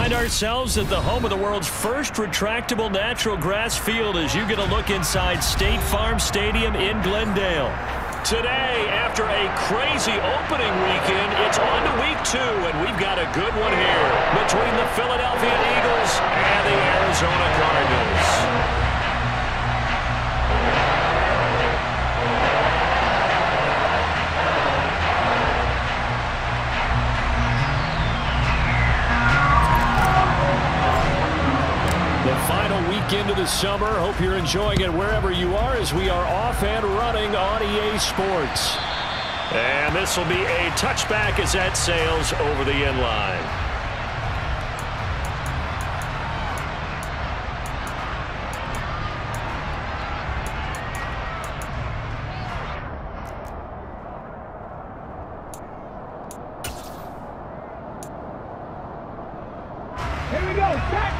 find ourselves at the home of the world's first retractable natural grass field as you get a look inside State Farm Stadium in Glendale. Today, after a crazy opening weekend, it's on to week 2, and we've got a good one here between the Philadelphia Eagles and the Arizona Cardinals. Into the summer. Hope you're enjoying it wherever you are as we are off and running on EA Sports. And this will be a touchback as that sails over the end line. Here we go, set!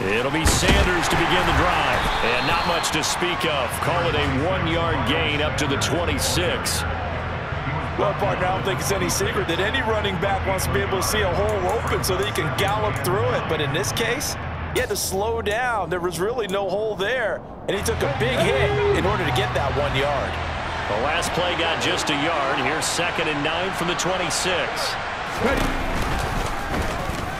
It'll be Sanders to begin the drive. And not much to speak of. Call it a 1-yard gain up to the 26. Well, partner, I don't think it's any secret that any running back wants to be able to see a hole open so that he can gallop through it. But in this case, he had to slow down. There was really no hole there. And he took a big hit in order to get that 1 yard. The last play got just a yard. Here's 2nd and 9 from the 26. Ready.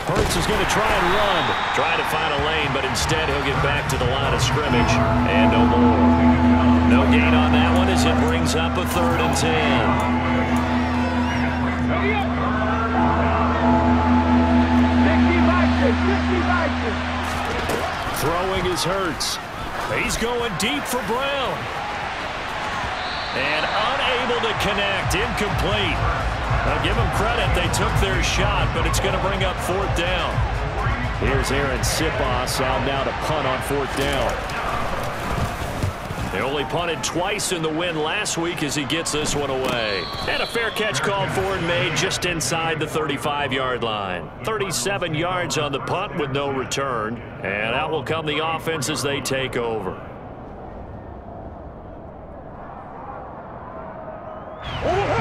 Hurts is going to try and run. Try to find a lane, but instead he'll get back to the line of scrimmage. And no more. No gain on that one as it brings up a 3rd and 10. Throwing is Hurts. He's going deep for Brown. And unable to connect. Incomplete. Now give them credit. They took their shot, but it's going to bring up 4th down. Here's Aaron Sipos out now to punt on 4th down. They only punted twice in the win last week as he gets this one away. And a fair catch called for and made just inside the 35-yard line. 37 yards on the punt with no return. And out will come the offense as they take over.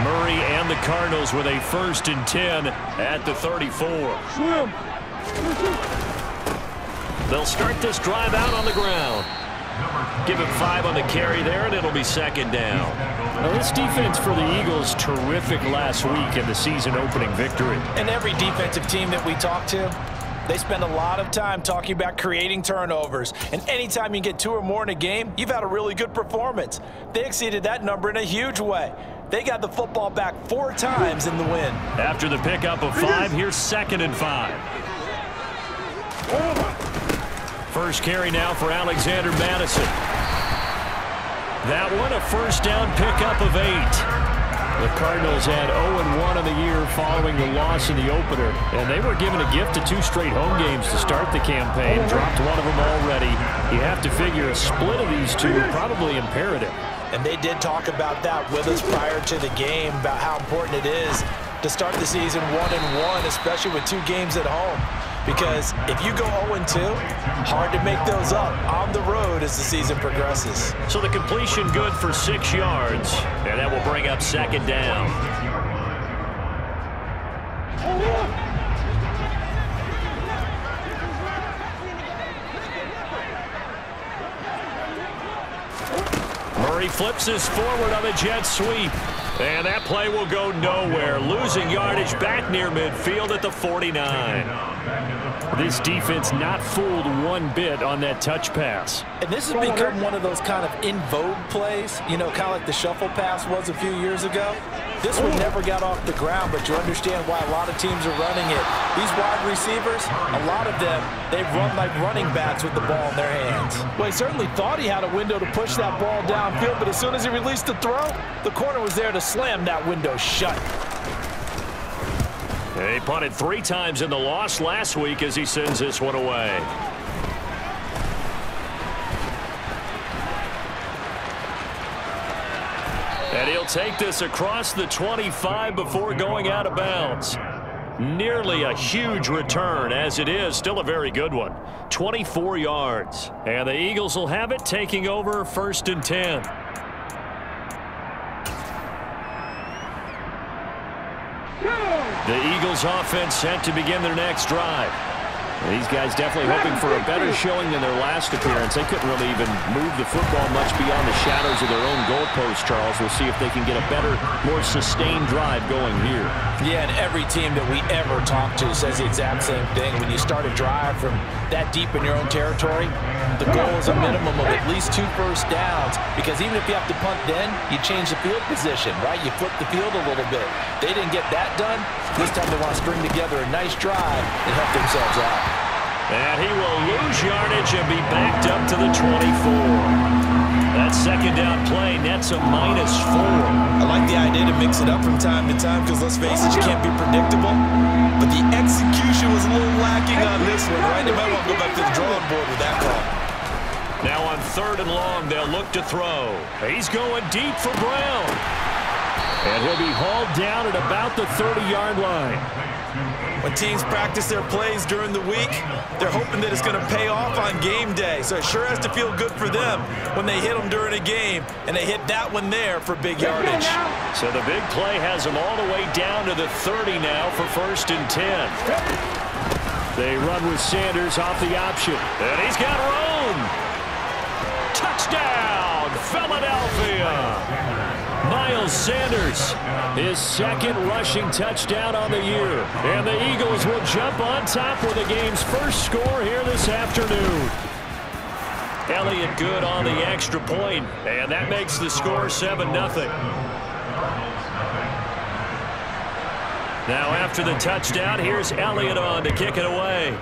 Murray and the Cardinals with a 1st and 10 at the 34. They'll start this drive out on the ground. Give it 5 on the carry there, and it'll be 2nd down. Now, this defense for the Eagles, terrific last week in the season opening victory. And every defensive team that we talk to, they spend a lot of time talking about creating turnovers. And anytime you get 2 or more in a game, you've had a really good performance. They exceeded that number in a huge way. They got the football back 4 times in the win. After the pickup of 5, here's 2nd and 5. First carry now for Alexander Madison. That one, a 1st down pickup of 8. The Cardinals had 0-1 in the year following the loss in the opener, and they were given a gift of 2 straight home games to start the campaign. Dropped one of them already. You have to figure a split of these 2 probably imperative. And they did talk about that with us prior to the game, about how important it is to start the season 1-1, especially with 2 games at home. Because if you go 0-2, hard to make those up on the road as the season progresses. So the completion good for 6 yards, and that will bring up 2nd down. Murray flips this forward on the jet sweep. And that play will go nowhere. Losing yardage back near midfield at the 49. This defense not fooled one bit on that touch pass. And this has become one of those kind of in vogue plays, you know, kind of like the shuffle pass was a few years ago. This one never got off the ground, but you understand why a lot of teams are running it. These wide receivers, a lot of them, they run like running backs with the ball in their hands. Well, he certainly thought he had a window to push that ball downfield, but as soon as he released the throw, the corner was there to slam that window shut. He punted 3 times in the loss last week as he sends this one away. And he'll take this across the 25 before going out of bounds. Nearly a huge return, as it is still a very good one. 24 yards. And the Eagles will have it, taking over 1st and 10. The Eagles offense set to begin their next drive. These guys definitely hoping for a better showing than their last appearance. They couldn't really even move the football much beyond the shadows of their own goalpost, Charles. We'll see if they can get a better, more sustained drive going here. Yeah, and every team that we ever talk to says the exact same thing. When you start a drive from that deep in your own territory, the goal is a minimum of at least 2 first downs, because even if you have to punt then, you change the field position, right? You flip the field a little bit. They didn't get that done. This time they want to string together a nice drive and help themselves out. And he will lose yardage and be backed up to the 24. That second down play nets a -4. I like the idea to mix it up from time to time because, let's face it, you can't be predictable. But the execution was a little lacking on this one, right? They might want to go back to the drawing board with that call. Now on 3rd and long, they'll look to throw. He's going deep for Brown. And he'll be hauled down at about the 30-yard line. When teams practice their plays during the week, they're hoping that it's going to pay off on game day. So it sure has to feel good for them when they hit them during a game, and they hit that one there for big yardage. So the big play has them all the way down to the 30 now for 1st and 10. They run with Sanders off the option. And he's got room. Touchdown, Philadelphia. Miles Sanders, his 2nd rushing touchdown on the year. And the Eagles will jump on top with the game's first score here this afternoon. Elliott good on the extra point, and that makes the score 7-0. Now after the touchdown, here's Elliott on to kick it away.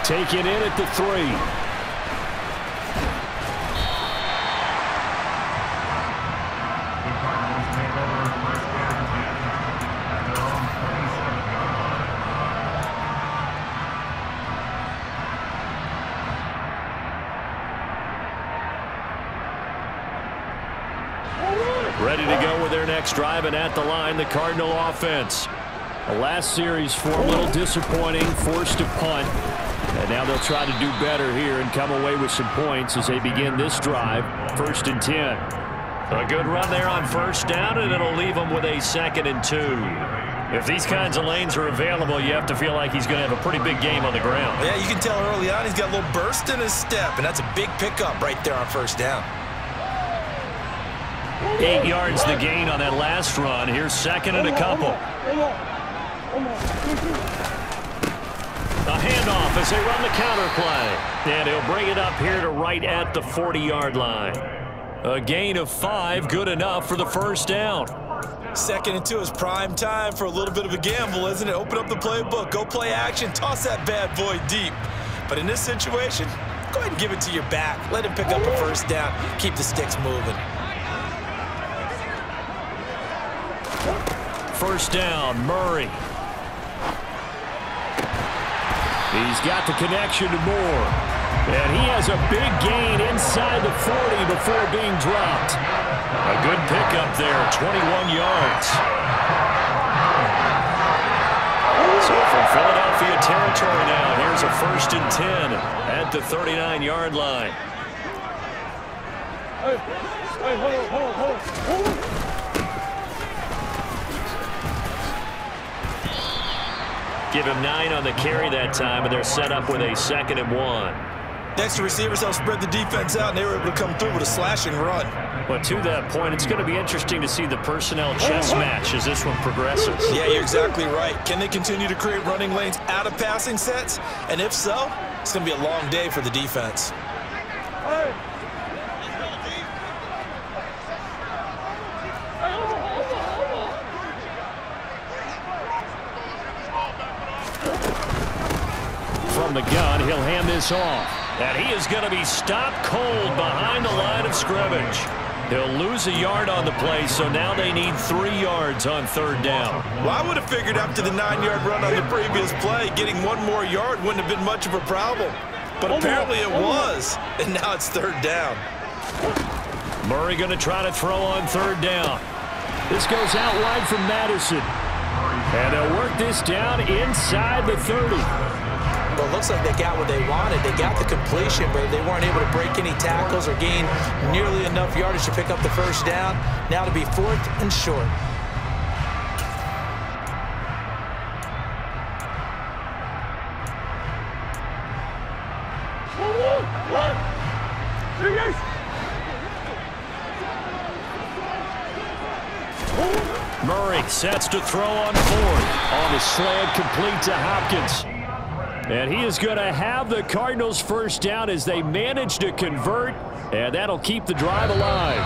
Taken in at the 3. Ready to go with their next drive, and at the line, the Cardinal offense. The last series for a little disappointing, forced to punt. And now they'll try to do better here and come away with some points as they begin this drive, 1st and 10. A good run there on 1st down, and it'll leave them with a 2nd and 2. If these kinds of lanes are available, you have to feel like he's going to have a pretty big game on the ground. Yeah, you can tell early on he's got a little burst in his step, and that's a big pickup right there on 1st down. 8 yards the gain on that last run. Here's 2nd and a couple. A handoff as they run the counter play. And he'll bring it up here to right at the 40-yard line. A gain of 5, good enough for the 1st down. 2nd and 2 is prime time for a little bit of a gamble, isn't it? Open up the playbook, go play action, toss that bad boy deep. But in this situation, go ahead and give it to your back. Let him pick up a 1st down. Keep the sticks moving. 1st down, Murray. He's got the connection to Moore. And he has a big gain inside the 40 before being dropped. A good pickup there, 21 yards. So from Philadelphia territory now, here's a 1st and 10 at the 39-yard line. Give him 9 on the carry that time, and they're set up with a 2nd and 1. Next to receivers, they'll spread the defense out, and they were able to come through with a slashing run. But to that point, it's going to be interesting to see the personnel chess match as this one progresses. Yeah, you're exactly right. Can they continue to create running lanes out of passing sets? And if so, it's going to be a long day for the defense. From the gun, he'll hand this off. And he is going to be stopped cold behind the line of scrimmage. He'll lose a yard on the play, so now they need 3 yards on 3rd down. Well, I would have figured after the 9-yard run on the previous play, getting 1 more yard wouldn't have been much of a problem. But apparently it was, and now it's 3rd down. Murray going to try to throw on 3rd down. This goes out wide from Madison. And they'll work this down inside the 30. Well, looks like they got what they wanted. They got the completion, but they weren't able to break any tackles or gain nearly enough yardage to pick up the first down. Now to be 4th and short. Murray sets to throw on 4th. On the slant, complete to Hopkins. And he is going to have the Cardinals first down as they manage to convert, and that'll keep the drive alive.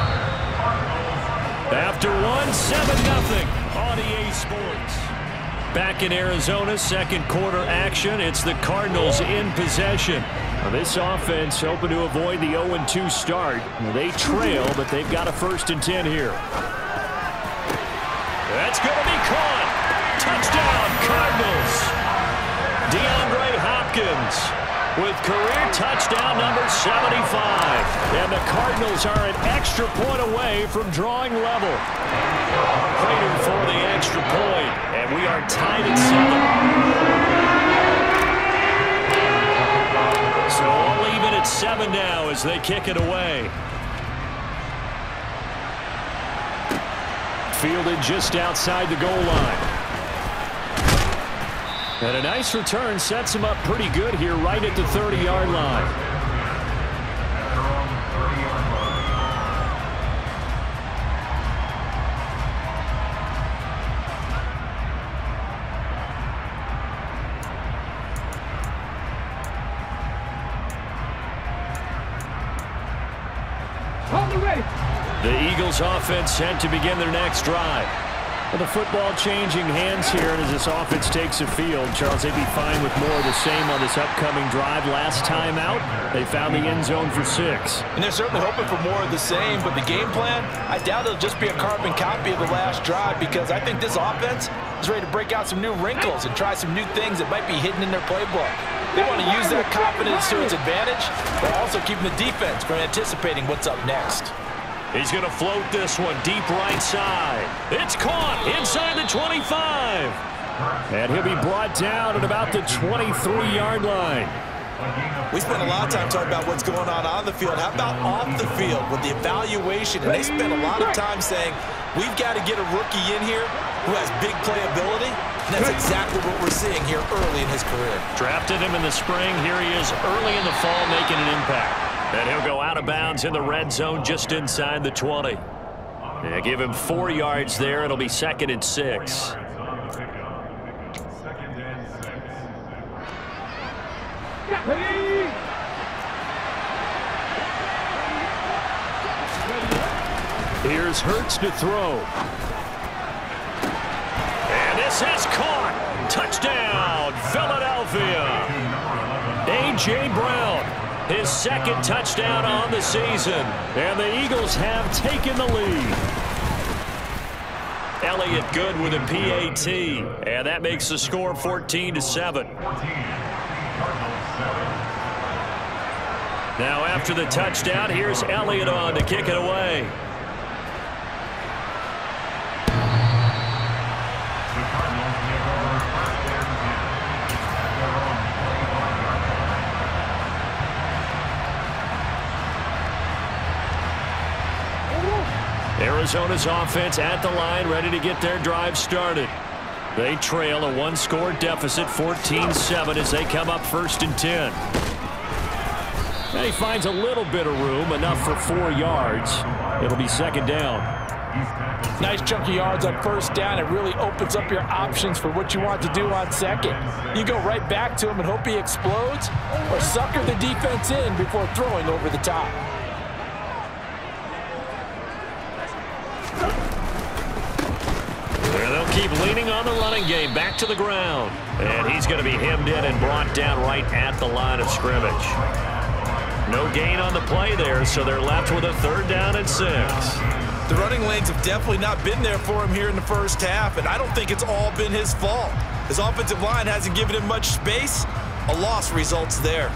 After 7-0 on EA Sports. Back in Arizona, second quarter action. It's the Cardinals in possession. Now this offense hoping to avoid the 0-2 start. They trail, but they've got a 1st and 10 here. That's going to be caught. Touchdown, Cardinals. DeAndre Hopkins with career touchdown number 75. And the Cardinals are an extra point away from drawing level. Prater for the extra point. And we are tied at 7. So all even at 7 now as they kick it away. Fielded just outside the goal line. And a nice return sets him up pretty good here right at the 30-yard line. The Eagles offense set to begin their next drive. Well, the football changing hands here, and as this offense takes the field, Charles, they'd be fine with more of the same on this upcoming drive. Last time out, they found the end zone for 6. And they're certainly hoping for more of the same, but the game plan, I doubt it'll just be a carbon copy of the last drive, because I think this offense is ready to break out some new wrinkles and try some new things that might be hidden in their playbook. They want to use that confidence to its advantage, but also keeping the defense from anticipating what's up next. He's going to float this one deep right side. It's caught inside the 25. And he'll be brought down at about the 23-yard line. We spent a lot of time talking about what's going on the field. How about off the field with the evaluation? And they spent a lot of time saying, we've got to get a rookie in here who has big playability. And that's exactly what we're seeing here early in his career. Drafted him in the spring. Here he is early in the fall making an impact. And he'll go out of bounds in the red zone just inside the 20. Yeah, give him 4 yards there. It'll be 2nd and 6. Here's Hurts to throw. And this is caught. Touchdown, Philadelphia. A.J. Brown. His 2nd touchdown on the season. And the Eagles have taken the lead. Elliott good with a PAT. And that makes the score 14-7. Now after the touchdown, here's Elliott on to kick it away. Arizona's offense at the line, ready to get their drive started. They trail a 1-score deficit, 14-7, as they come up 1st and 10. And he finds a little bit of room, enough for 4 yards. It'll be 2nd down. Nice chunk of yards on 1st down. It really opens up your options for what you want to do on 2nd. You go right back to him and hope he explodes, or sucker the defense in before throwing over the top. Keep leaning on the running game, back to the ground. And he's going to be hemmed in and brought down right at the line of scrimmage. No gain on the play there, so they're left with a 3rd down and 6. The running lanes have definitely not been there for him here in the first half, and I don't think it's all been his fault. His offensive line hasn't given him much space. A loss results there.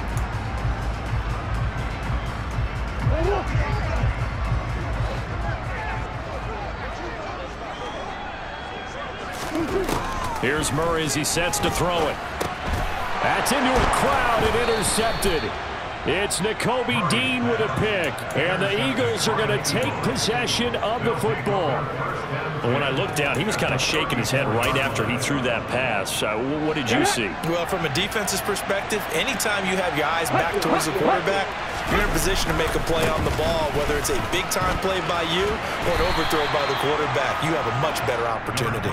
Here's Murray as he sets to throw it. That's into a crowd and intercepted. It's Nakobe Dean with a pick, and the Eagles are going to take possession of the football. When I looked down, he was kind of shaking his head right after he threw that pass. What did you see? Well, from a defense's perspective, anytime you have your eyes back towards the quarterback, you're in a position to make a play on the ball, whether it's a big-time play by you or an overthrow by the quarterback. You have a much better opportunity.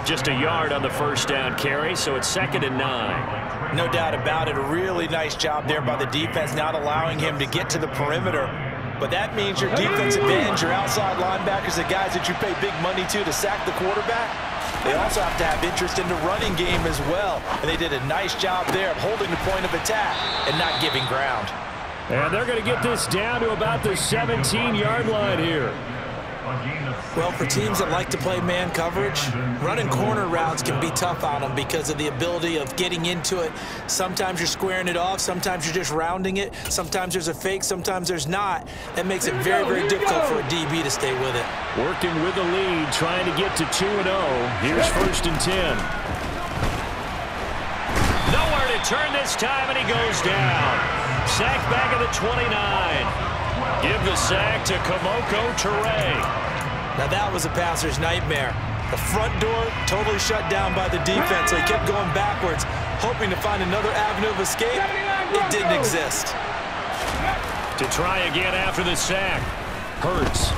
Just a yard on the first down carry, so it's 2nd and 9. No doubt about it. A really nice job there by the defense, not allowing him to get to the perimeter. But that means your defensive ends, your outside linebackers, the guys that you pay big money to sack the quarterback, they also have to have interest in the running game as well. And they did a nice job there of holding the point of attack and not giving ground. And they're going to get this down to about the 17-yard line here. Well, for teams that like to play man coverage, running corner routes can be tough on them because of the ability of getting into it. Sometimes you're squaring it off. Sometimes you're just rounding it. Sometimes there's a fake. Sometimes there's not. That makes it very, very difficult for a DB to stay with it. Working with the lead, trying to get to 2-0. Here's 1st and 10. Nowhere to turn this time, and he goes down. Sacked back at the 29. Give the sack to Kamoko Toure. Now that was a passer's nightmare. The front door totally shut down by the defense, so he kept going backwards, hoping to find another avenue of escape. It didn't exist. To try again after the sack. Hurts.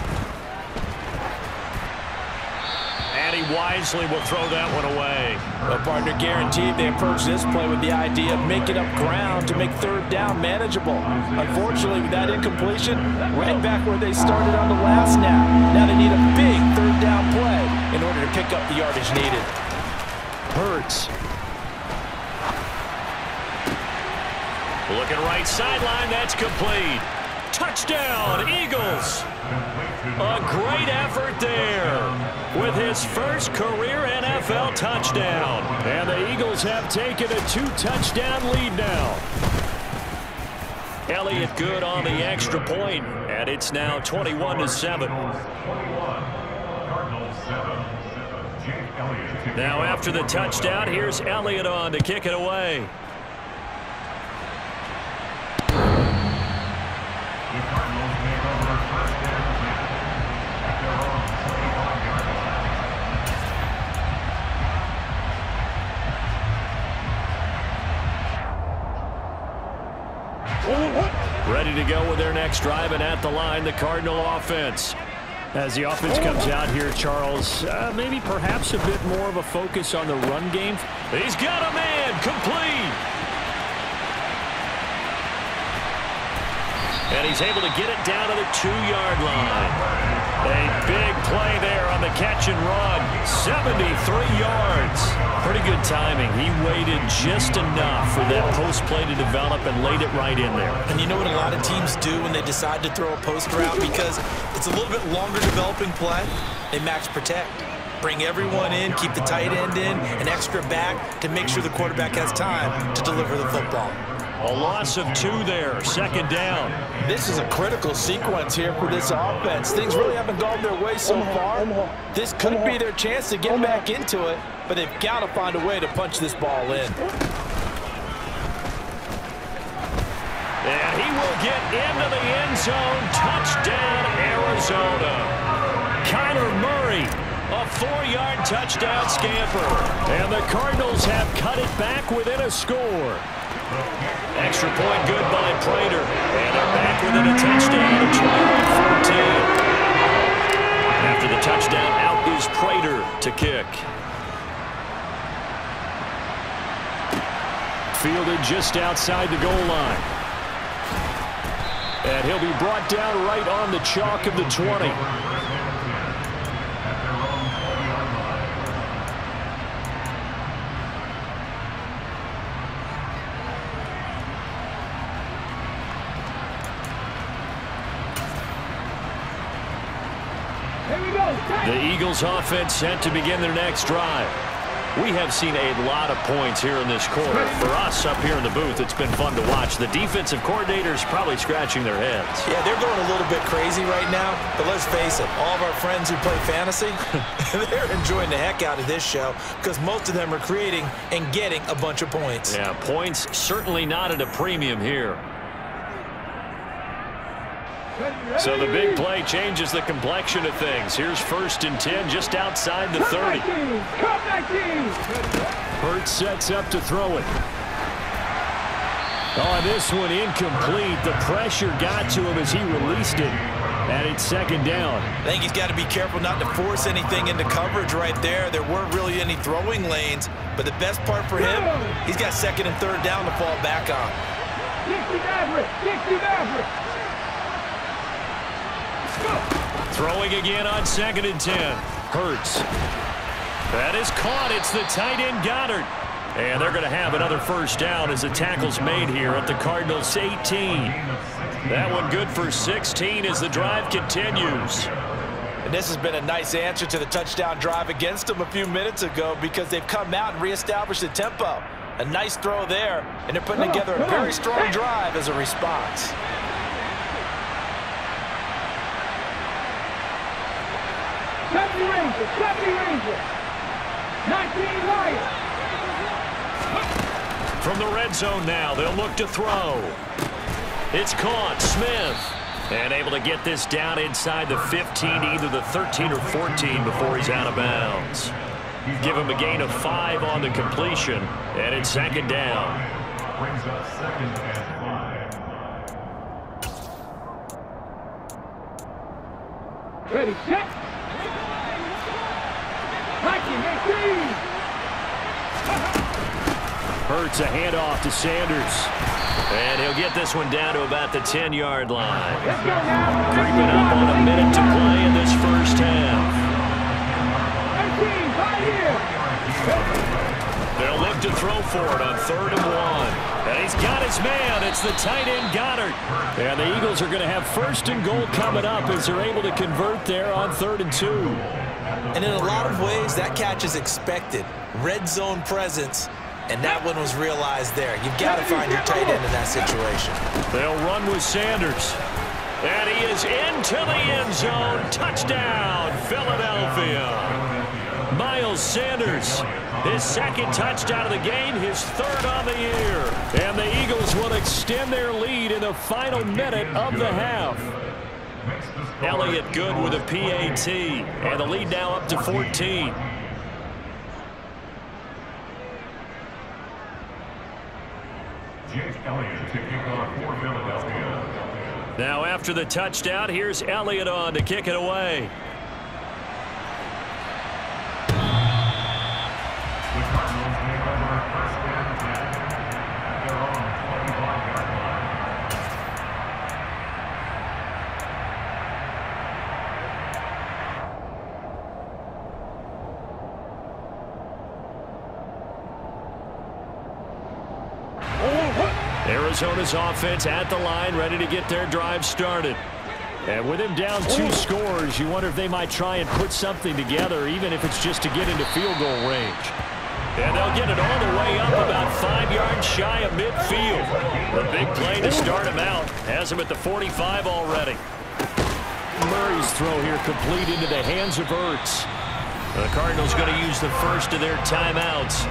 And he wisely will throw that one away. Well, partner, guaranteed they approach this play with the idea of making up ground to make 3rd down manageable. Unfortunately, with that incompletion, right back where they started on the last snap. Now they need a big 3rd down play in order to pick up the yardage needed. Hurts. Looking right sideline, that's complete. Touchdown, Eagles. A great effort there with his first career NFL touchdown. And the Eagles have taken a 2-touchdown lead now. Elliott good on the extra point, and it's now 21-7. Now after the touchdown, here's Elliott on to kick it away. Ready to go with their next drive, and at the line, the Cardinal offense. As the offense comes out here, Charles, maybe perhaps a bit more of a focus on the run game. He's got a man, complete. And he's able to get it down to the 2-yard line. A big play there on the catch and run. 73 yards. Pretty good timing. He waited just enough for that post play to develop and laid it right in there. And you know what a lot of teams do when they decide to throw a post route? Because it's a little bit longer developing play. They max protect. Bring everyone in, keep the tight end in, an extra back to make sure the quarterback has time to deliver the football. A loss of 2 there, 2nd down. This is a critical sequence here for this offense. Things really haven't gone their way so far. This could be their chance to get back into it, but they've got to find a way to punch this ball in. And he will get into the end zone. Touchdown, Arizona. Kyler Murray, a 4-yard touchdown scamper. And the Cardinals have cut it back within a score. Extra point good by Prater. And they're back within a touchdown of 21-14. After the touchdown, out is Prater to kick. Fielded just outside the goal line. And he'll be brought down right on the chalk of the 20. The Eagles offense set to begin their next drive. We have seen a lot of points here in this quarter. For us up here in the booth, it's been fun to watch. The defensive coordinators probably scratching their heads. Yeah, they're going a little bit crazy right now, but let's face it, all of our friends who play fantasy, they're enjoying the heck out of this show because most of them are creating and getting a bunch of points. Yeah, points certainly not at a premium here. So the big play changes the complexion of things. Here's 1st and 10 just outside the 30. Hurts sets up to throw it. On this one, incomplete. The pressure got to him as he released it. And it's 2nd down. I think he's got to be careful not to force anything into coverage right there. There weren't really any throwing lanes. But the best part for him, he's got 2nd and 3rd down to fall back on. 60 average. Throwing again on 2nd and 10. Hurts. That is caught. It's the tight end Goddard. And they're going to have another 1st down as the tackle's made here at the Cardinals' 18. That one good for 16 as the drive continues. And this has been a nice answer to the touchdown drive against them a few minutes ago because they've come out and reestablished the tempo. A nice throw there, and they're putting together a very strong drive as a response. Ranger. 19 Lions. From the red zone now, they'll look to throw. It's caught. Smith. And able to get this down inside the 15, either the 13 or 14 before he's out of bounds. Give him a gain of 5 on the completion, and it's 2nd down. Brings up 2nd and 5. Ready, set. Hurts a handoff to Sanders. And he'll get this one down to about the 10-yard line. Creeping up on a minute to play in this 1st half. They'll look to throw for it on 3rd and 1. And he's got his man. It's the tight end Goddard. And the Eagles are going to have 1st and goal coming up as they're able to convert there on 3rd and 2. And in a lot of ways, that catch is expected. Red zone presence. And that one was realized there. You've got to find your tight end in that situation. They'll run with Sanders. And he is into the end zone. Touchdown, Philadelphia. Miles Sanders, his 2nd touchdown of the game, his 3rd on the year. And the Eagles will extend their lead in the final minute of the half. Elliott good with a PAT. And the lead now up to 14. Now after the touchdown, here's Elliott on to kick it away. The Cardinals make over 1st and 10 at their own 25-yard line. Arizona's offense at the line, ready to get their drive started. And with him down 2 scores, you wonder if they might try and put something together, even if it's just to get into field goal range. And they'll get it all the way up about 5 yards shy of midfield. The big play to start him out has him at the 45 already. Murray's throw here complete into the hands of Ertz. The Cardinals going to use the 1st of their timeouts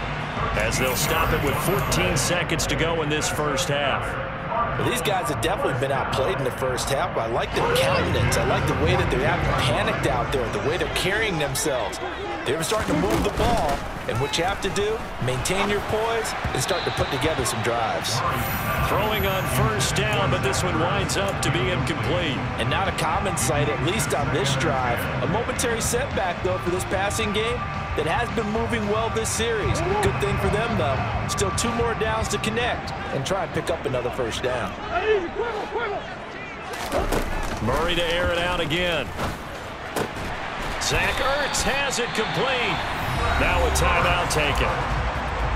as they'll stop it with 14 seconds to go in this 1st half. Well, these guys have definitely been outplayed in the 1st half, but I like their countenance. I like the way that they haven't panicked out there, the way they're carrying themselves. They're starting to move the ball, and what you have to do, maintain your poise and start to put together some drives. Throwing on 1st down, but this one winds up to be incomplete. And not a common sight, at least on this drive. A momentary setback, though, for this passing game that has been moving well this series. Good thing for them, though. Still 2 more downs to connect and try and pick up another 1st down. Murray to air it out again. Zach Ertz has it complete. Now a timeout taken.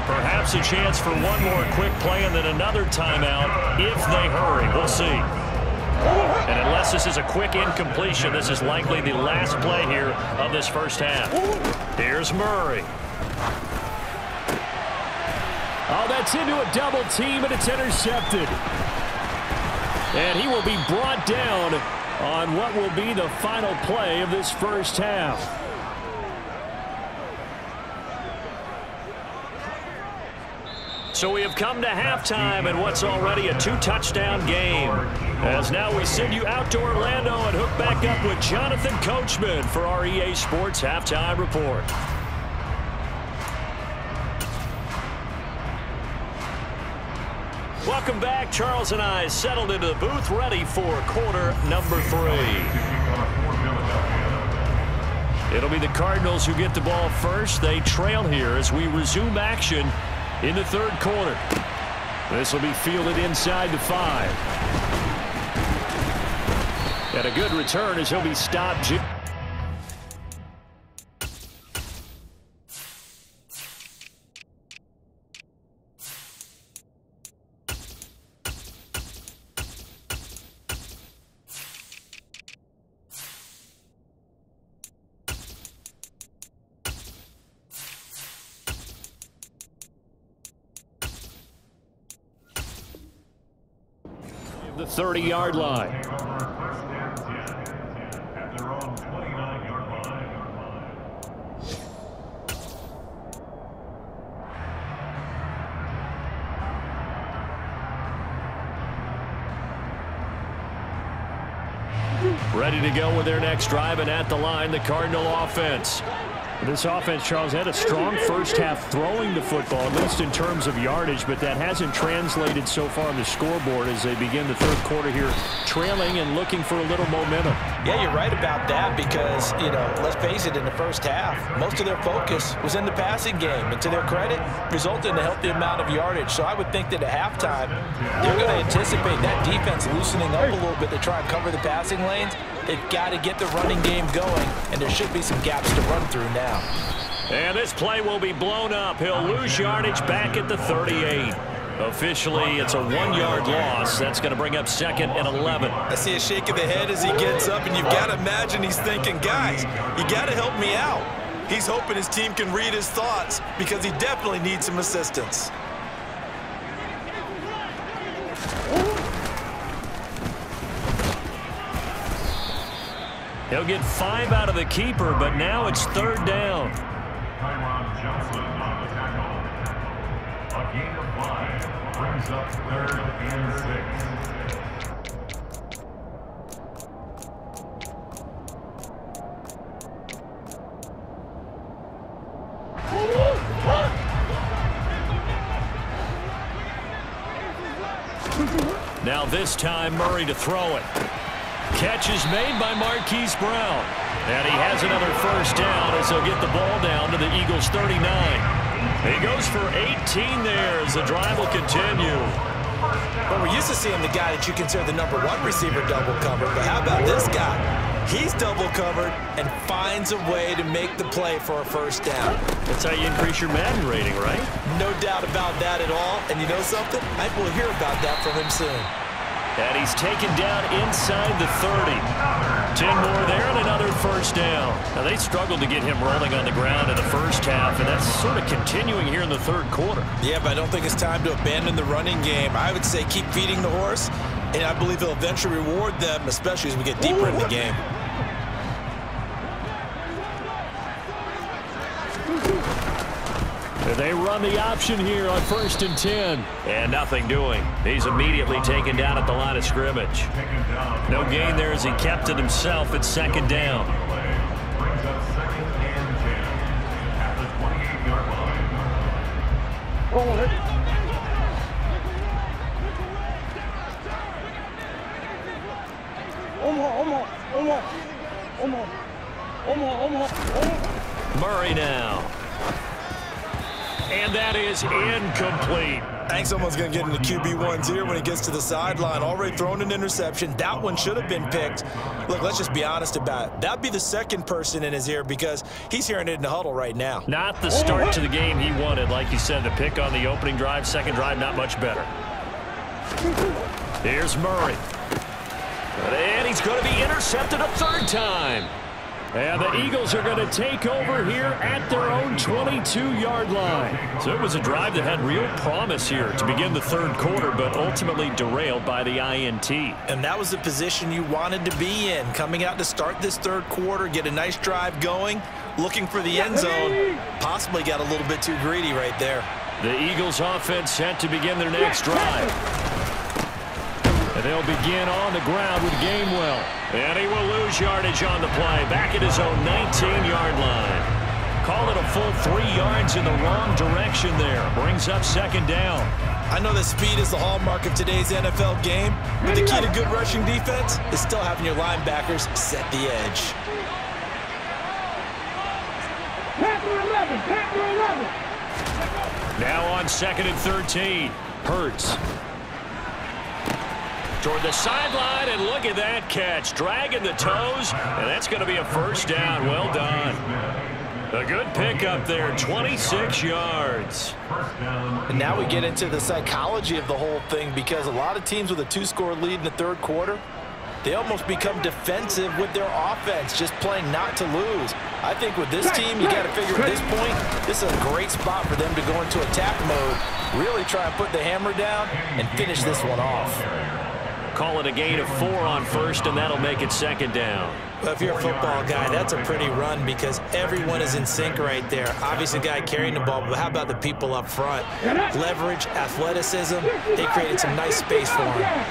Perhaps a chance for one more quick play and then another timeout if they hurry. We'll see. And unless this is a quick incompletion, this is likely the last play here of this 1st half. Here's Murray. Oh, that's into a double team, and it's intercepted. And he will be brought down on what will be the final play of this first half. So we have come to halftime in what's already a 2-touchdown game. As now we send you out to Orlando and hook back up with Jonathan Coachman for our EA Sports Halftime Report. Welcome back. Charles and I settled into the booth, ready for quarter number 3. It'll be the Cardinals who get the ball first. They trail here as we resume action in the third quarter. This will be fielded inside the 5. And a good return as he'll be stopped. The 30-yard line. At their own 29-yard line. Ready to go with their next drive, and at the line, the Cardinal offense. This offense, Charles, had a strong first half throwing the football, at least in terms of yardage, but that hasn't translated so far on the scoreboard as they begin the third quarter here, trailing and looking for a little momentum. Yeah, you're right about that because, let's face it, in the first half, most of their focus was in the passing game. And to their credit, resulted in a healthy amount of yardage. So I would think that at halftime, they're going to anticipate that defense loosening up a little bit to try and cover the passing lanes. They've got to get the running game going, and there should be some gaps to run through now. And this play will be blown up. He'll lose yardage back at the 38. Officially, it's a 1-yard loss. That's going to bring up 2nd and 11. I see a shake of the head as he gets up, and you've got to imagine he's thinking, guys, you got to help me out. He's hoping his team can read his thoughts because he definitely needs some assistance. He'll get 5 out of the keeper, but now it's 3rd down. Johnson on the tackle. A gain of 5 brings up 3rd and 6. Now this time Murray to throw it. Catch is made by Marquise Brown. And he has another first down as he'll get the ball down to the Eagles' 39. He goes for 18 there as the drive will continue. But we're used to seeing the guy that you consider the #1 receiver double covered. But how about this guy? He's double covered and finds a way to make the play for a first down. That's how you increase your Madden rating, right? No doubt about that at all. And you know something? I think we'll hear about that from him soon. And he's taken down inside the 30. 10 more there and another first down. Now, they struggled to get him rolling on the ground in the first half, and that's sort of continuing here in the third quarter. Yeah, but I don't think it's time to abandon the running game. I would say keep feeding the horse, and I believe he'll eventually reward them, especially as we get deeper in the game. They run the option here on 1st and 10. And nothing doing. He's immediately taken down at the line of scrimmage. No gain there as he kept it himself at 2nd down. Brings up 2nd and 10 at the 28-yard line. Murray now. And that is incomplete. I think someone's going to get into QB1's ear when he gets to the sideline. Already thrown an interception. That one should have been picked. Look, let's just be honest about it. That'd be the second person in his ear because he's hearing it in the huddle right now. Not the start to the game he wanted. Like you said, the pick on the opening drive, second drive, not much better. Here's Murray. And he's going to be intercepted a 3rd time. And the Eagles are going to take over here at their own 22-yard line. So it was a drive that had real promise here to begin the third quarter, but ultimately derailed by the INT. And that was the position you wanted to be in, coming out to start this third quarter, get a nice drive going, looking for the end zone. Possibly got a little bit too greedy right there. The Eagles offense set to begin their next drive. And they'll begin on the ground with Gainwell. And he will lose yardage on the play, back at his own 19-yard line. Call it a full 3 yards in the wrong direction there. Brings up second down. I know that speed is the hallmark of today's NFL game, but the key to good rushing defense is still having your linebackers set the edge. Now on 2nd and 13. Hurts. Toward the sideline, and look at that catch. Dragging the toes, and that's going to be a first down. Well done. A good pickup there, 26 yards. And now we get into the psychology of the whole thing, because a lot of teams with a 2-score lead in the third quarter, they almost become defensive with their offense, just playing not to lose. I think with this team, you got to figure at this point, this is a great spot for them to go into attack mode, really try and put the hammer down and finish this one off. Call it a gain of 4 on first, and that'll make it second down. Well, if you're a football guy, that's a pretty run because everyone is in sync right there. Obviously, the guy carrying the ball, but how about the people up front? Leverage, athleticism, they created some nice space for him.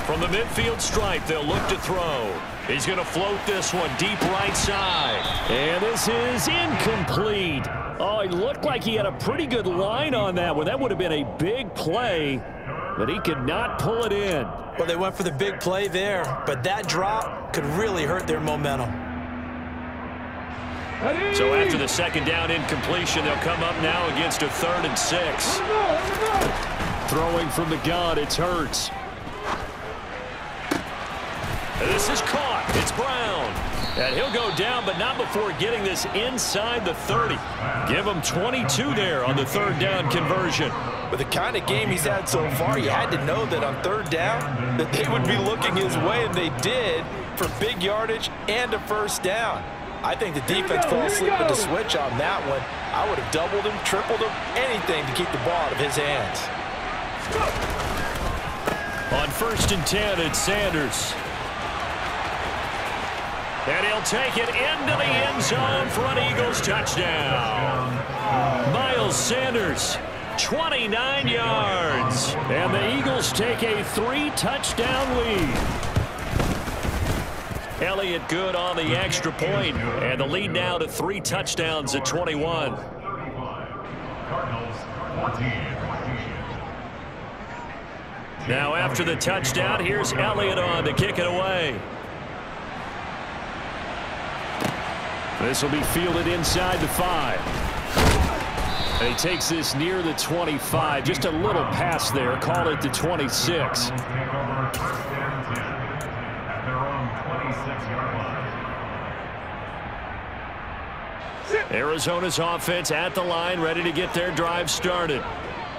From the midfield stripe, they'll look to throw. He's going to float this one deep right side. And this is incomplete. Oh, it looked like he had a pretty good line on that one. That would have been a big play, but he could not pull it in. Well, they went for the big play there, but that drop could really hurt their momentum. So after the second down incompletion, they'll come up now against a 3rd and 6. Throwing from the gun, it's Hurts. This is caught. It's Brown. And he'll go down, but not before getting this inside the 30. Give him 22 there on the 3rd down conversion. With the kind of game he's had so far, you had to know that on 3rd down that they would be looking his way, and they did, for big yardage and a first down. I think the defense fell asleep with the switch on that one. I would have doubled him, tripled him, anything to keep the ball out of his hands. On 1st and 10, it's Sanders. And he'll take it into the end zone for an Eagles touchdown. Miles Sanders, 29 yards. And the Eagles take a 3-touchdown lead. Elliott good on the extra point, and the lead now to 3 touchdowns at 21. Cardinals 14. Now after the touchdown, here's Elliott on to kick it away. This will be fielded inside the 5. And he takes this near the 25. Just a little pass there. Call it the 26. Arizona's offense at the line, ready to get their drive started.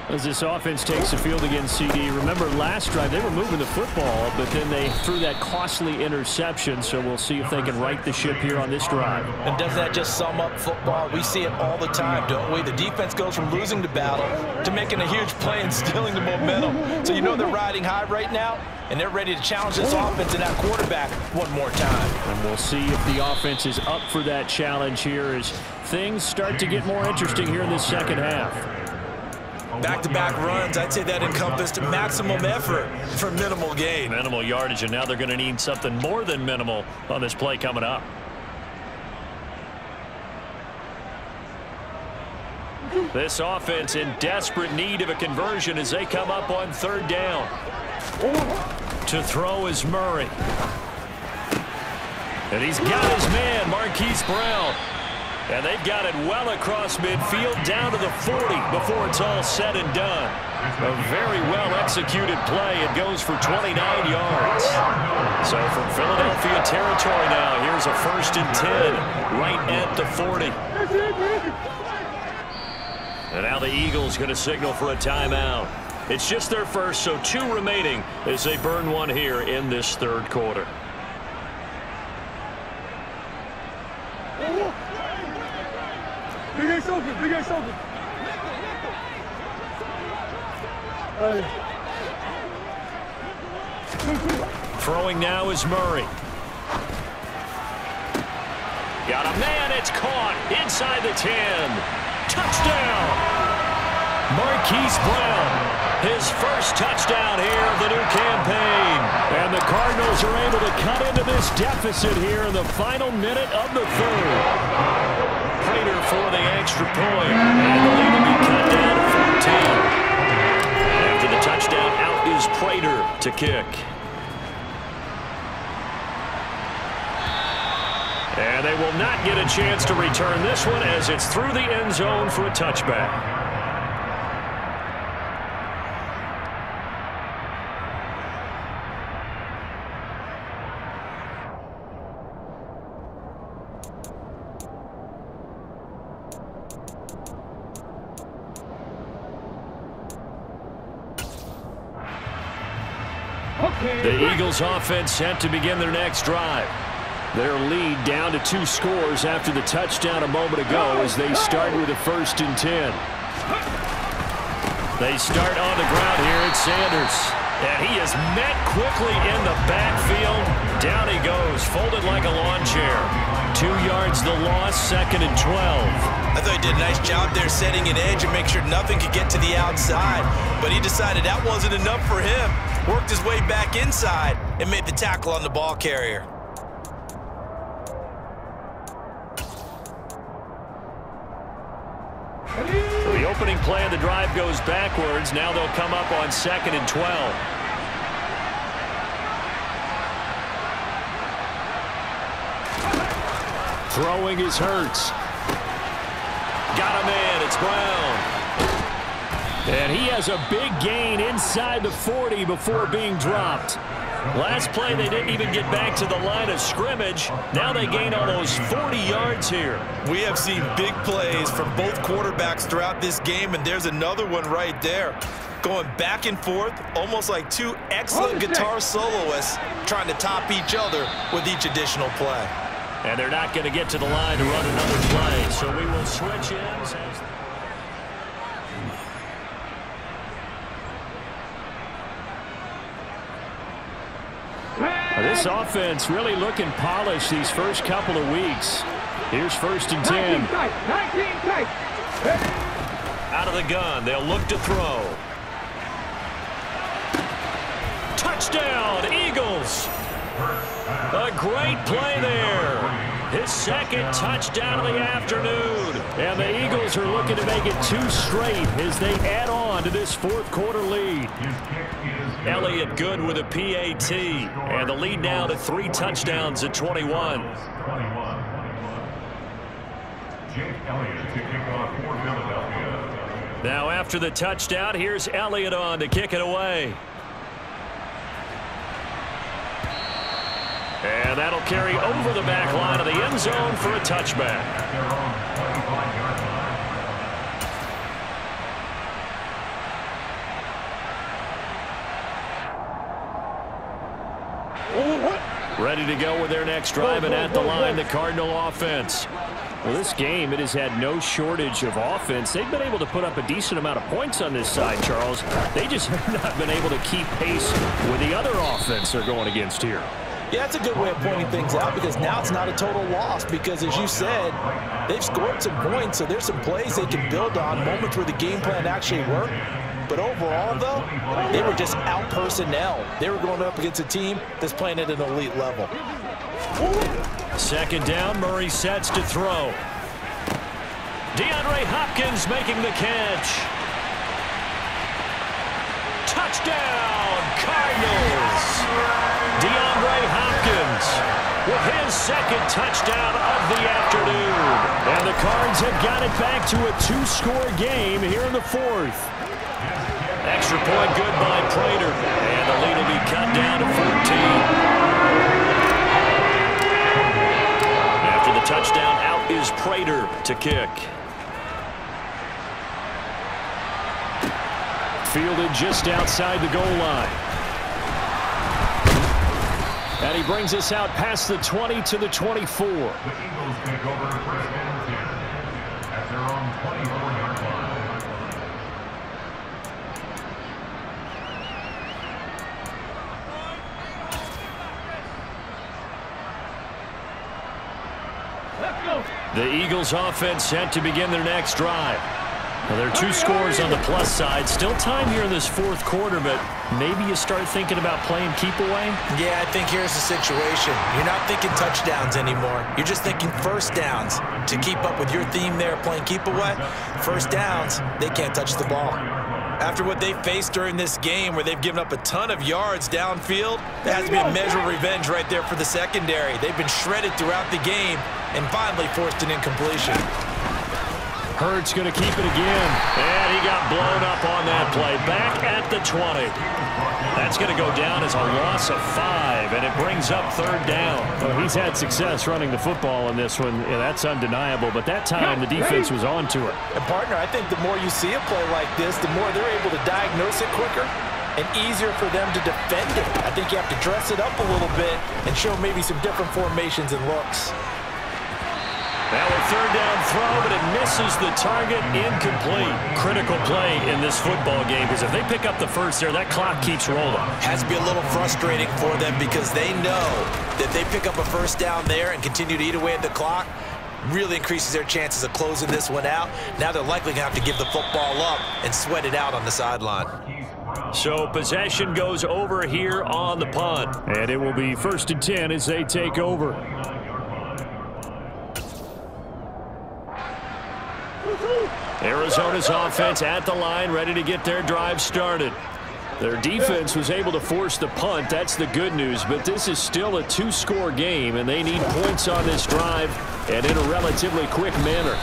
As this offense takes the field against CD. Remember last drive they were moving the football, but then they threw that costly interception, so we'll see if they can right the ship here on this drive. And doesn't that just sum up football? We see it all the time, don't we? The defense goes from losing the battle to making a huge play and stealing the momentum. So you know they're riding high right now, and they're ready to challenge this offense and that quarterback one more time. And we'll see if the offense is up for that challenge here as things start to get more interesting here in this second half. Back-to-back runs, I'd say that encompassed maximum effort for minimal gain. Minimal yardage, and now they're going to need something more than minimal on this play coming up. This offense in desperate need of a conversion as they come up on 3rd down. To throw is Murray. And he's got his man, Marquise Brown. And they've got it well across midfield down to the 40 before it's all said and done. A very well-executed play. It goes for 29 yards. So from Philadelphia territory now, here's a 1st and 10 right at the 40. And now the Eagles going to signal for a timeout. It's just their first, so 2 remaining as they burn one here in this 3rd quarter. Throwing now is Murray. Got a man, it's caught inside the 10. Touchdown! Marquise Brown, his first touchdown here of the new campaign. And the Cardinals are able to cut into this deficit here in the final minute of the third. Prater for the extra point. And the lead will be cut down to 14. After the touchdown, out is Prater to kick. And they will not get a chance to return this one as it's through the end zone for a touchback. The Eagles offense set to begin their next drive. Their lead down to 2 scores after the touchdown a moment ago as they start with a 1st and 10. They start on the ground here at Sanders. And he is met quickly in the backfield. Down he goes, folded like a lawn chair. 2 yards the loss, 2nd and 12. I thought he did a nice job there setting an edge and make sure nothing could get to the outside. But he decided that wasn't enough for him. Worked his way back inside and made the tackle on the ball carrier. So the opening play of the drive goes backwards. Now they'll come up on 2nd and 12. Throwing is Hurts. Got a man, it's Brown. And he has a big gain inside the 40 before being dropped. Last play, they didn't even get back to the line of scrimmage. Now they gain almost 40 yards here. We have seen big plays from both quarterbacks throughout this game, and there's another one right there. Going back and forth, almost like 2 excellent guitar soloists trying to top each other with each additional play. And they're not going to get to the line to run another play, so we will switch ends. This offense really looking polished these first couple of weeks. Here's 1st and 10. Out of the gun, they'll look to throw. Touchdown, Eagles! A great play there. His 2nd touchdown of the afternoon. And the Eagles are looking to make it 2 straight as they add on to this 4th quarter lead. Elliott good with a PAT. And the lead now to 3 touchdowns at 21. Now after the touchdown, here's Elliott on to kick it away. And that'll carry over the back line of the end zone for a touchback. Ready to go with their next drive, and at the line, the Cardinal offense. Well, this game, it has had no shortage of offense. They've been able to put up a decent amount of points on this side, Charles. They just have not been able to keep pace with the other offense they're going against here. Yeah, that's a good way of pointing things out because now it's not a total loss because, as you said, they've scored some points, so there's some plays they can build on, moments where the game plan actually worked. But overall, though, they were just out personnel. They were going up against a team that's playing at an elite level. 2nd down, Murray sets to throw. DeAndre Hopkins making the catch. Touchdown, Cardinals! DeAndre Hopkins with his 2nd touchdown of the afternoon. And the Cards have got it back to a 2-score game here in the 4th. Extra point good by Prater. And the lead will be cut down to 14. After the touchdown, out is Prater to kick. Fielded just outside the goal line. And he brings us out past the 20 to the 24. The Eagles take over 1st and 10 at their own 24-yard The Eagles offense set to begin their next drive. Well, there are 2 scores on the plus side. Still time here in this 4th quarter, but maybe you start thinking about playing keep away? Yeah, I think here's the situation. You're not thinking touchdowns anymore. You're just thinking first downs. To keep up with your theme there, playing keep away, first downs, they can't touch the ball. After what they faced during this game where they've given up a ton of yards downfield, there has to be a measure of revenge right there for the secondary. They've been shredded throughout the game and finally forced an incompletion. Hurts going to keep it again, and he got blown up on that play. Back at the 20. That's going to go down as a loss of 5, and it brings up 3rd down. Well, he's had success running the football in this one. Yeah, that's undeniable, but that time the defense was on to it. And, partner, I think the more you see a play like this, the more they're able to diagnose it quicker and easier for them to defend it. I think you have to dress it up a little bit and show maybe some different formations and looks. Now a 3rd down throw, but it misses the target, incomplete. Critical play in this football game, because if they pick up the first there, that clock keeps rolling. Has to be a little frustrating for them because they know that they pick up a first down there and continue to eat away at the clock, really increases their chances of closing this one out. Now they're likely going to have to give the football up and sweat it out on the sideline. So possession goes over here on the punt. And it will be 1st and 10 as they take over. Arizona's offense at the line, ready to get their drive started. Their defense was able to force the punt. That's the good news, but this is still a 2-score game, and they need points on this drive and in a relatively quick manner.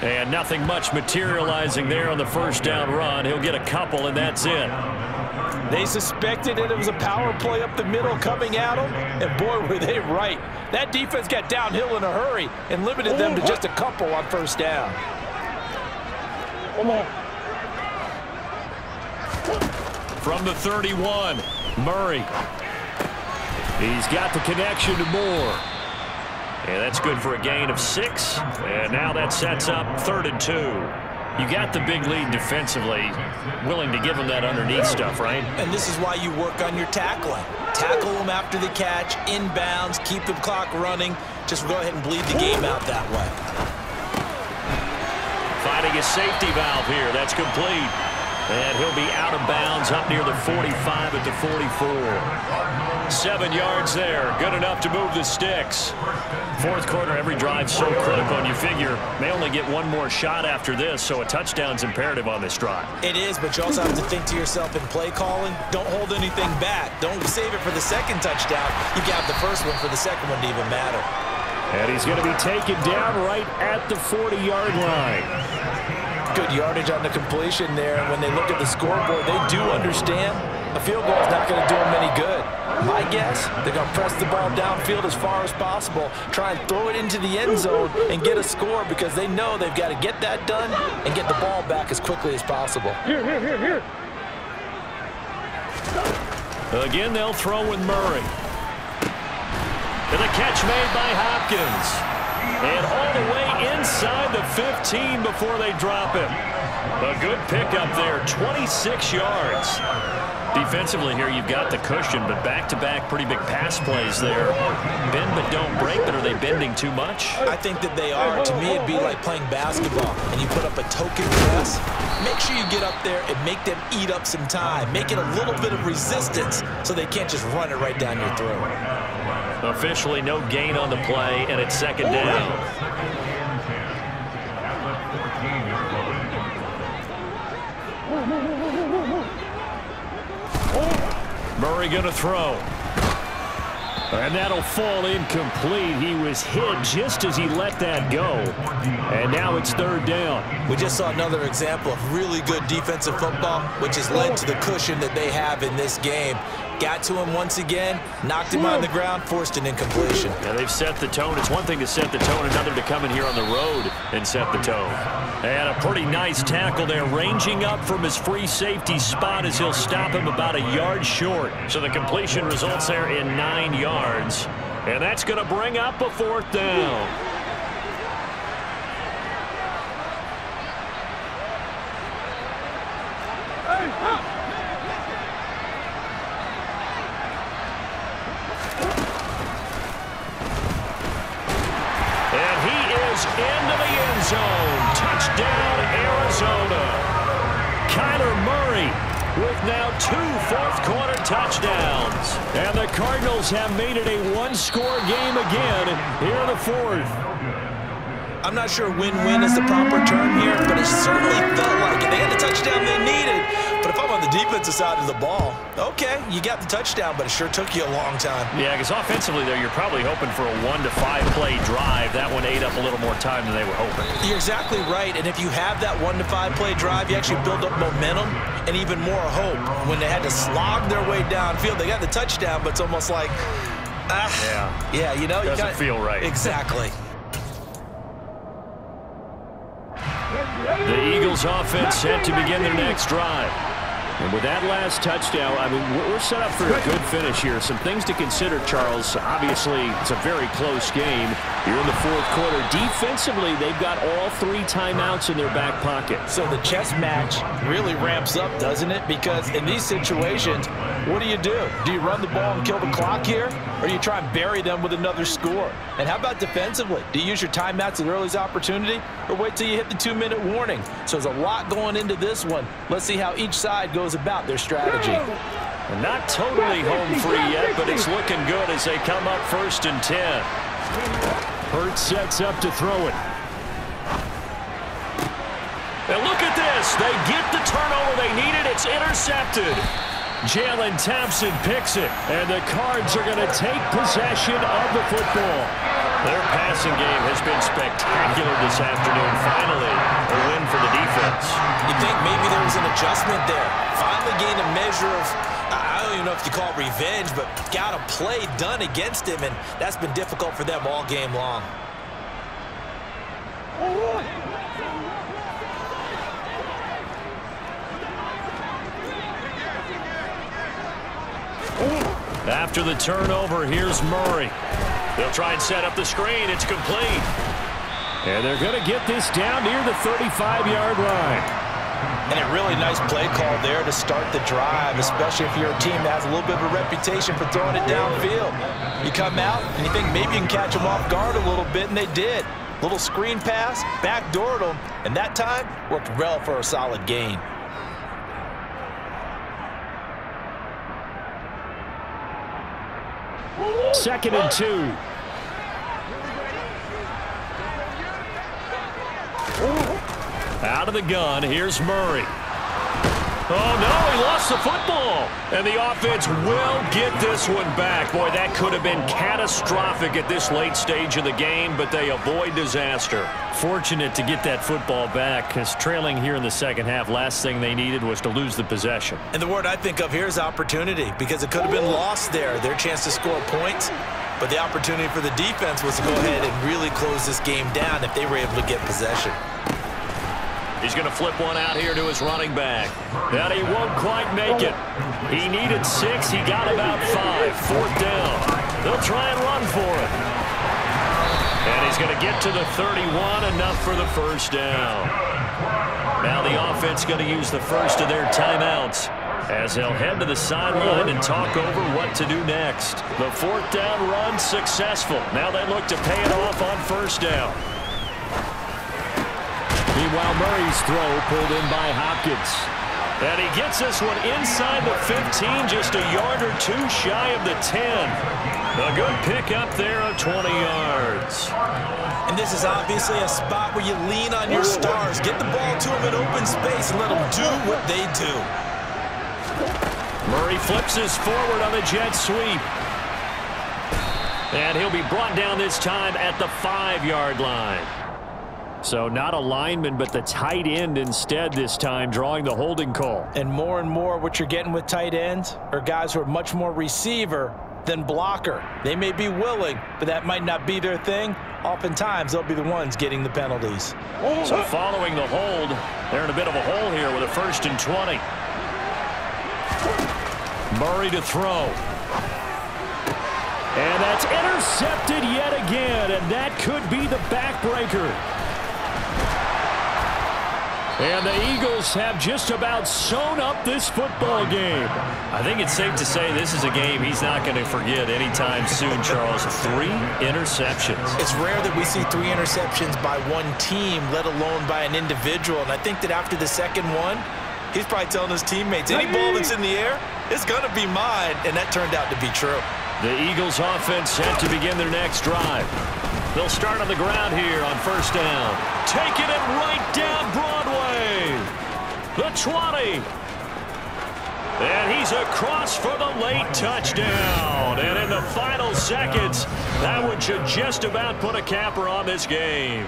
And nothing much materializing there on the first down run. He'll get a couple, and that's it. They suspected it was a power play up the middle coming at them, and boy, were they right. That defense got downhill in a hurry and limited them to just a couple on first down. From the 31, Murray. He's got the connection to Moore. And that's good for a gain of 6. And now that sets up 3rd and 2. You got the big lead defensively, willing to give them that underneath stuff, right? And this is why you work on your tackling. Tackle them after the catch, inbounds, keep the clock running. Just go ahead and bleed the game out that way. Finding a safety valve here. That's complete. And he'll be out of bounds up near the 45 at the 44. 7 yards there. Good enough to move the sticks. 4th quarter, every drive so critical, and you figure may only get one more shot after this, so a touchdown's imperative on this drive. It is, but you also have to think to yourself in play calling, don't hold anything back. Don't save it for the 2nd touchdown. You got the first one for the 2nd one to even matter. And he's going to be taken down right at the 40-yard line. Good yardage on the completion there. And when they look at the scoreboard, they do understand a field goal is not going to do them any good. My guess, they're going to press the ball downfield as far as possible, try and throw it into the end zone and get a score because they know they've got to get that done and get the ball back as quickly as possible. Here. Again, they'll throw with Murray. And the catch made by Hopkins. And all the way inside the 15 before they drop him. A good pickup there, 26 yards. Defensively here, you've got the cushion, but back-to-back pretty big pass plays there. Bend but don't break, but are they bending too much? I think that they are. To me, it'd be like playing basketball, and you put up a token press. Make sure you get up there and make them eat up some time. Make it a little bit of resistance so they can't just run it right down your throat. Officially no gain on the play, and it's 2nd down. Murray going to throw. And that'll fall incomplete. He was hit just as he let that go. And now it's 3rd down. We just saw another example of really good defensive football, which has led to the cushion that they have in this game. Got to him once again, knocked him on the ground, forced an incompletion. Yeah, they've set the tone. It's one thing to set the tone, another to come in here on the road and set the tone. And a pretty nice tackle there, ranging up from his free safety spot as he'll stop him about a yard short. So the completion results there in 9 yards. And that's going to bring up a 4th down. And he into the end zone. Touchdown, Arizona. Kyler Murray with now 2 fourth-quarter touchdowns. And the Cardinals have made it a one-score game again here in the fourth. I'm not sure win-win is the proper term here, but it certainly felt like it. They had the touchdown they needed. But if I'm on the defensive side of the ball, okay, you got the touchdown, but it sure took you a long time. Yeah, because offensively there, you're probably hoping for a 1 to 5 play drive. That one ate up a little more time than they were hoping. You're exactly right, and if you have that 1 to 5 play drive, you actually build up momentum and even more hope. When they had to slog their way downfield, they got the touchdown, but it's almost like, yeah, you know, doesn't feel right. Exactly. The Eagles offense set to begin their next drive. And with that last touchdown, I mean, we're set up for a good finish here. Some things to consider, Charles. Obviously, it's a very close game. You're in the fourth quarter. Defensively, they've got all 3 timeouts in their back pocket. So the chess match really ramps up, doesn't it? Because in these situations, what do? Do you run the ball and kill the clock here? Or do you try and bury them with another score? And how about defensively? Do you use your timeouts at earliest opportunity? Or wait till you hit the 2-minute warning? So there's a lot going into this one. Let's see how each side goes about their strategy. And not totally home free yet, but it's looking good as they come up 1st and 10. Hurts sets up to throw it. And look at this. They get the turnover they needed. It's intercepted. Jalen Thompson picks it, and the Cards are going to take possession of the football. Their passing game has been spectacular this afternoon. Finally, a win for the defense. You think maybe there was an adjustment there. Finally gained a measure of, I don't even know if you call it revenge, but got a play done against him, and that's been difficult for them all game long. After the turnover, here's Murray. They'll try and set up the screen. It's complete. And they're going to get this down near the 35-yard line. And a really nice play call there to start the drive, especially if you're a team that has a little bit of a reputation for throwing it downfield. You come out and you think maybe you can catch them off guard a little bit, and they did. Little screen pass, backdoored them, and that time worked well for a solid gain. Second and 2. Out of the gun, here's Murray. Oh, no, he lost the football. And the offense will get this one back. Boy, that could have been catastrophic at this late stage of the game, but they avoid disaster. Fortunate to get that football back, because trailing here in the second half, last thing they needed was to lose the possession. And the word I think of here is opportunity, because it could have been lost there, their chance to score points. But the opportunity for the defense was to go ahead and really close this game down if they were able to get possession. He's going to flip one out here to his running back. That he won't quite make it. He needed 6. He got about 5. 4th down. They'll try and run for it. And he's going to get to the 31, enough for the first down. Now the offense going to use the first of their timeouts as they'll head to the sideline and talk over what to do next. The 4th down run successful. Now they look to pay it off on 1st down. Meanwhile, Murray's throw pulled in by Hopkins. And he gets this one inside the 15, just a yard or 2 shy of the 10. A good pickup there of 20 yards. And this is obviously a spot where you lean on your stars. Get the ball to them in open space and let them do what they do. Murray flips this forward on the jet sweep. And he'll be brought down this time at the 5-yard line. So not a lineman, but the tight end instead this time, drawing the holding call. And more what you're getting with tight ends are guys who are much more receiver than blocker. They may be willing, but that might not be their thing. Oftentimes, they'll be the ones getting the penalties. So following the hold, they're in a bit of a hole here with a 1st and 20. Murray to throw. And that's intercepted yet again, and that could be the backbreaker. And the Eagles have just about sewn up this football game. I think it's safe to say this is a game he's not going to forget anytime soon, Charles. 3 interceptions. It's rare that we see 3 interceptions by one team, let alone by an individual. And I think that after the second one, he's probably telling his teammates, any ball that's in the air, it's going to be mine. And that turned out to be true. The Eagles offense set to begin their next drive. They'll start on the ground here on first down. Taking it right down Broadway. The 20. And he's across for the late touchdown. And in the final seconds, that one should just about put a capper on this game.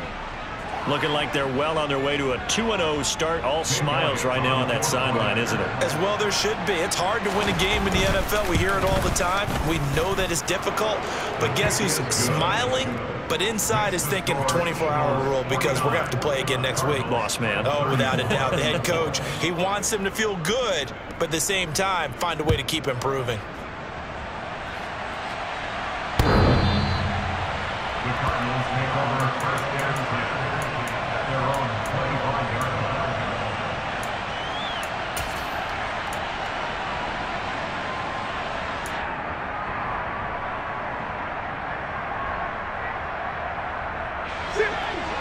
Looking like they're well on their way to a 2-0 start. All smiles right now on that sideline, isn't it? As well there should be. It's hard to win a game in the NFL. We hear it all the time. We know that it's difficult. But guess who's smiling? But inside is thinking 24-hour rule because we're going to have to play again next week. Boss man. Oh, without a doubt. The head coach, he wants them to feel good, but at the same time, find a way to keep improving. The Cardinals take over first and 10 at their own 25-yard line.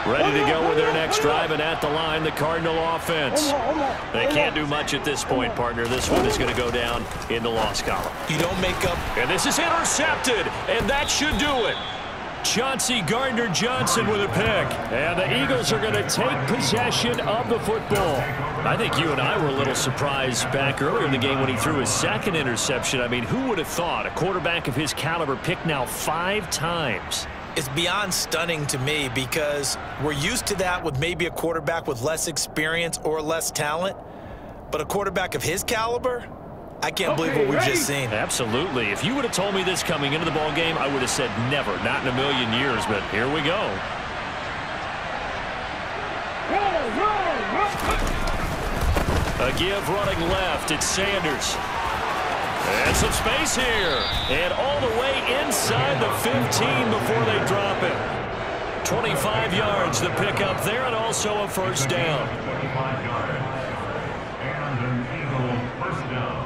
Ready to go with their next drive, and at the line, the Cardinal offense. They can't do much at this point, partner. This one is going to go down in the loss column. You don't make up. And this is intercepted, and that should do it. Chauncey Gardner-Johnson with a pick. And the Eagles are going to take possession of the football. I think you and I were a little surprised back earlier in the game when he threw his second interception. I mean, who would have thought a quarterback of his caliber picked now 5 times? It's beyond stunning to me because we're used to that with maybe a quarterback with less experience or less talent. But a quarterback of his caliber, I can't believe what we've just seen. Absolutely. If you would have told me this coming into the ball game, I would have said never, not in a million years, but here we go. A give running left, it's Sanders. And some space here. And all the way inside the 15 before they drop it. 25 yards the pickup there, and also a first down. 25 yards. And an Eagle first down.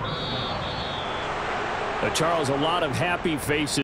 Charles, a lot of happy faces.